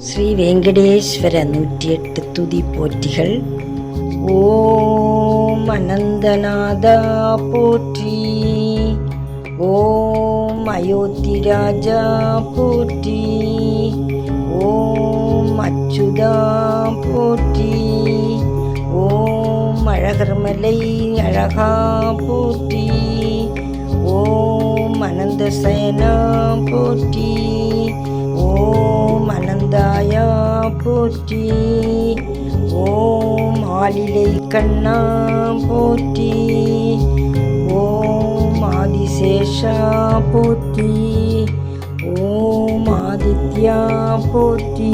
ஸ்ரீ வெங்கடேஸ்வர 108 துதி போற்றிகள். ஓம் அனந்தநாதா போற்றி, ஓம் அயோத்தி ராஜா போற்றி, ஓம் அச்சுதா போற்றி, ஓம் அழகர்மலை அழகா போற்றி, ஓம் அனந்த சயனா போற்றி, ஓம் அனந்தாயா போற்றி, ஓம் ஆலிலை கண்ணா போற்றி, ஓம் ஆதிசேஷா போற்றி, ஓம் ஆதித்யா போற்றி,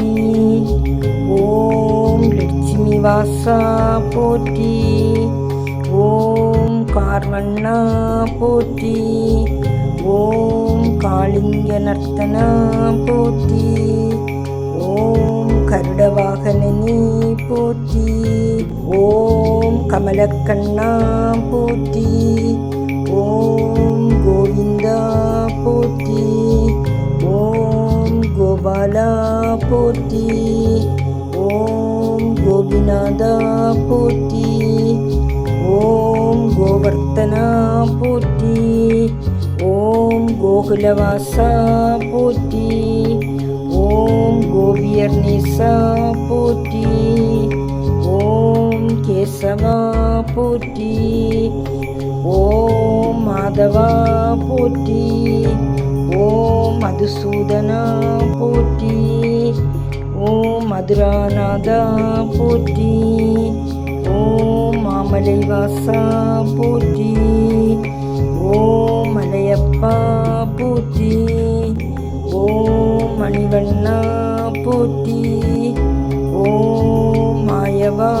ஓம் லட்சுமி வாசா போற்றி, ஓம் கார்வண்ணா போற்றி, ஓம் காளிங்க நர்த்தனா போற்றி, ஓம் கருடவாகனனி போற்றி, ஓம் கமலக்கண்ணா போற்றி, ஓம் கோவிந்தா போற்றி, ஓம் கோபாலா போற்றி, ஓம் கோபிநாதா போற்றி, ஓம் கோவர்த்தனா போற்றி, ஓம் கோகுலவாசா போற்றி, ஓம் கோபியர் நேசா போற்றி, ஓம் கேசவா போற்றி, ஓம் மாதவா போற்றி, ஓம் மதுசூதனா போற்றி, ஓம் மதுராநாதா போற்றி, ஓம் மாமலைவாசா போற்றி, ஓம் மலையப்பா போற்றி, ஓம் மணிவண்ணா போற்றி, ஓம் மாயவா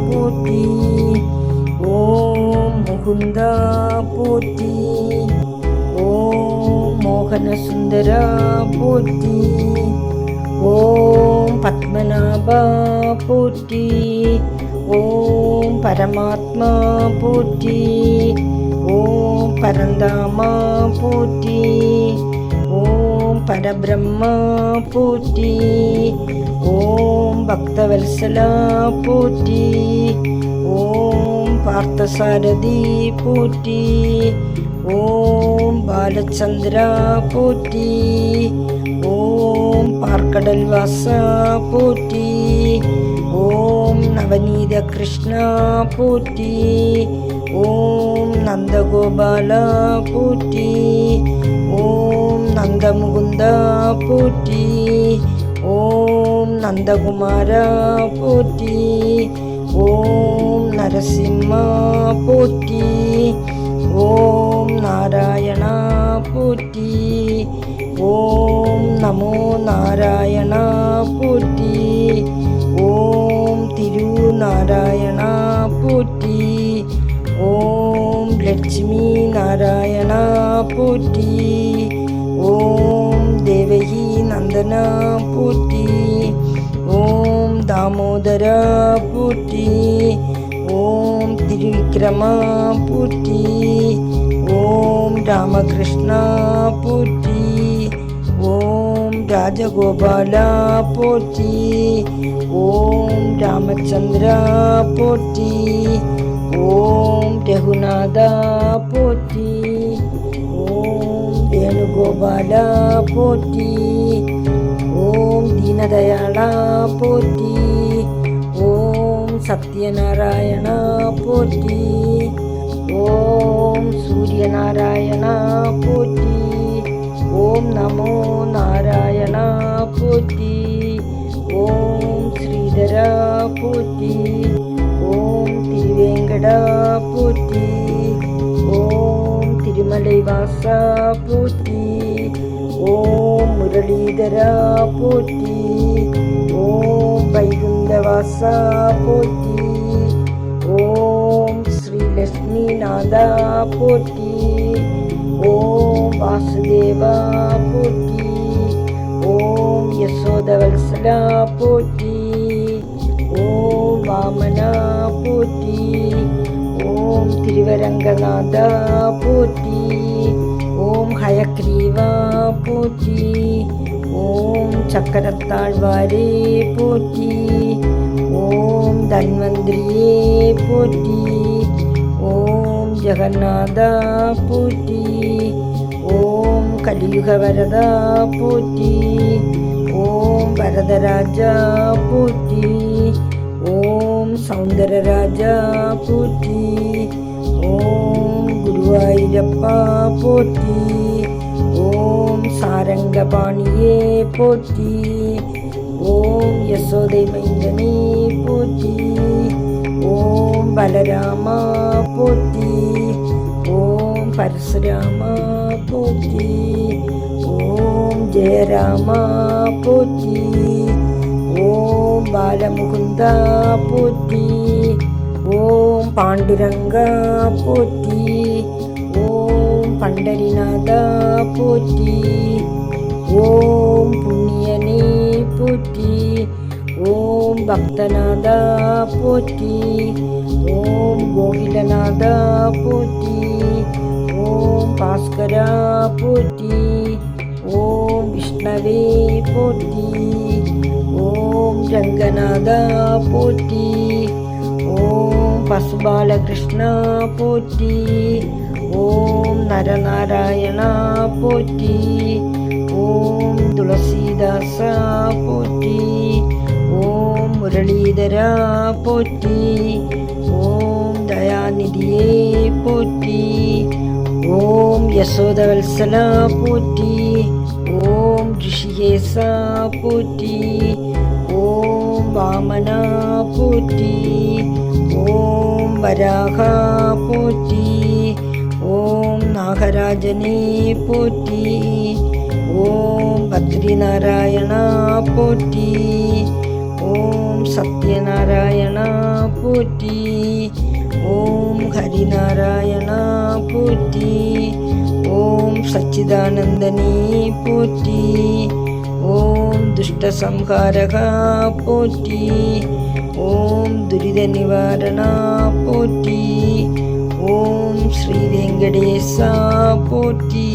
போற்றி, ஓம் முகுந்தா போற்றி, ஓம் மோகனசுந்தரா போற்றி, ஓம் பத்மநாபா போற்றி, ஓம் பரமாத்மா போற்றி, ஓம் பரந்தாமா போற்றி, ஓம் பரபிரம்மா போற்றி, ஓம் பக்தவத்சலா போற்றி, ஓம் பார்த்தசாரதி போற்றி, ஓம் பாலச்சந்திரா போற்றி, ஓம் பார்க்கடல் வாசா போற்றி, ஓம் நவநீத கிருஷ்ணா போற்றி, ஓம் நந்தகோபாலா போற்றி, ஓம் நந்தமுகுந்தா போற்றி, ஓம் நந்தகுமாரா போற்றி, ஓம் நரசிம்மா போற்றி, ஓம் நாராயணா போற்றி, ஓம் நமோ நாராயணா போற்றி, ஓம் திருநாராயணா போற்றி, ஓம் லட்சுமி நாராயணா போற்றி, ஓம் தேவகி நந்தனா போற்றி, ஓம் தாமோதரா போற்றி, ஓம் திருவிக்ரமா போற்றி, ஓம் ராமகிருஷ்ணா போற்றி, ஓம் ராஜகோபாலா போற்றி, ஓம் ராமச்சந்திரா போற்றி, ஓம் ரகுநாதா போற்றி, ஓம் வேணுகோபாலா போற்றி, ஓம் தீனதயாளா போற்றி, ஓம் சத்யநாராயணா போற்றி, ஓம் சூரியநாராயணா போற்றி, ஓம் நமோ நாராயணா போற்றி, ஓம் ஸ்ரீதரா போற்றி, ஓம் திருவேங்கடா போற்றி, ஓம் திருமலை வாசா போற்றி, ஓம் முரளீதரா போற்றி, ஓம் வைகுந்தவாசா போற்றி, ஓம் ஸ்ரீலக்ஷ்மி நாதா போற்றி, ஓம் வாசுதேவா போற்றி, ஓம் யசோதவத்சலா போற்றி, ஓம் வாமனா போற்றி, ஓம் திருவரங்கநாதா போற்றி, ஓம் ஹயக்ரீவா போற்றி, ஓம் சக்கரத்தாழ்வாரே போற்றி. ஓம் தன்வந்திரியே போற்றி. ஓம் ஜெகநாதா போற்றி. ஓம் கலியுக வரதா போற்றி. ஓம் வரதராஜா போற்றி. ஓம் சௌந்தரராஜா போற்றி. ஓம் குருவாயூரப்பா போற்றி. ஓம் சாரங்கபாணியே போற்றி. ஓம் யசோதை மைந்தனே போற்றி. ஓம் பலராமா போற்றி. ஓம் பரசுராமா போற்றி. ஓம் ஜெயராமா போற்றி. ஓம் பாலமுகுந்தா போற்றி. ஓம் பாண்டுரங்கா போற்றி. ஓம் பண்டரிநாதா போற்றி. ஓம் புண்ணியனே போற்றி. ஓம் பக்தநாதா போற்றி. ஓம் கோகிலநாதா போற்றி. ஓம் பாஸ்கரா போற்றி. ஓம் விஷ்ணவே போற்றி. ஓம் ரங்கநாதா போற்றி. ஓம் பசுபாலகிருஷ்ணா போற்றி. ஓம் நரநாராயணா போற்றி. ஓம் துளசிதாசா போற்றி. ஓம் முரளிதரா போற்றி. ஓம் தயாநிதியே போற்றி. ஓம் யசோதவல்சலா போற்றி. ஓம் ரிஷிகேசா போற்றி. ஓம் வாமனா போற்றி. ஓம் வராகா போற்றி. ஓம் நாகராஜனே போற்றி. ஓம் பத்ரிநாராயணா போற்றி. ஓம் சத்யநாராயணா போற்றி. ஓம் ஹரிநாராயணா போற்றி. ஓம் சச்சிதானந்தனே போற்றி. ஓம் துஷ்டசம்ஹாரகா போற்றி. ஓம் துரித நிவாரணா போற்றி. ஓம் ஸ்ரீ வெங்கடேசா போற்றி.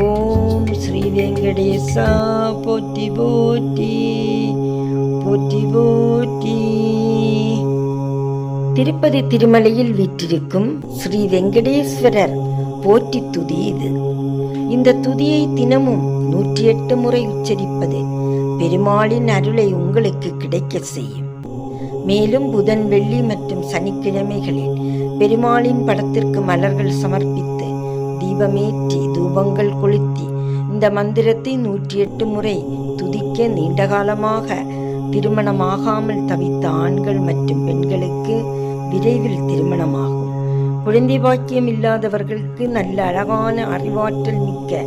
ஓம் ஸ்ரீ வெங்கடேசா போற்றி போற்றி போற்றி போற்றி. திருப்பதி திருமலையில் வீற்றிருக்கும் ஸ்ரீ வெங்கடேஸ்வரர் போற்றி துதி இது. இந்த துதியை தினமும் 108 முறை உச்சரிப்பது பெருமாளின் அருளை உங்களுக்கு கிடைக்க செய்யும். மேலும் புதன், வெள்ளி மற்றும் சனிக்கிழமைகளில் பெருமாளின் படத்திற்கு மலர்கள் சமர்ப்பித்து தீபமேற்றி தூபங்கள் கொளுத்தி இந்த மந்திரத்தை 108 முறை துதிக்க நீண்டகாலமாக திருமணமாகாமல் தவித்த ஆண்கள் மற்றும் பெண்களுக்கு விரைவில் திருமணமாகும். குழந்தை பாக்கியம் இல்லாதவர்களுக்கு நல்ல அழகான அறிவாற்றல் மிக்க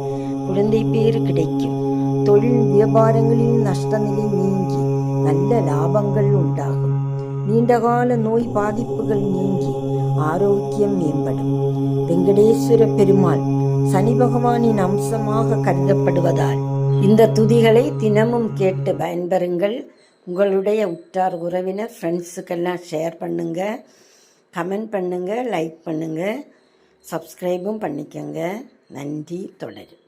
குழந்தை பேறு கிடைக்கும். தொழில் வியாபாரங்களில் நஷ்டநிலை நீங்கி நல்ல லாபங்கள் உண்டாகும். நீண்டகால நோய் பாதிப்புகள் நீங்கி ஆரோக்கியம் மேம்படும். வெங்கடேஸ்வர பெருமாள் சனி பகவானின் அம்சமாக கருதப்படுவதால் இந்த துதிகளை தினமும் கேட்டு பயன்பெறுங்கள். உங்களுடைய உற்றார் உறவினர் ஃப்ரெண்ட்ஸுக்கெல்லாம் ஷேர் பண்ணுங்கள், கமெண்ட் பண்ணுங்கள், லைக் பண்ணுங்கள், சப்ஸ்கிரைபும் பண்ணிக்கோங்க. நன்றி. தொடரும்.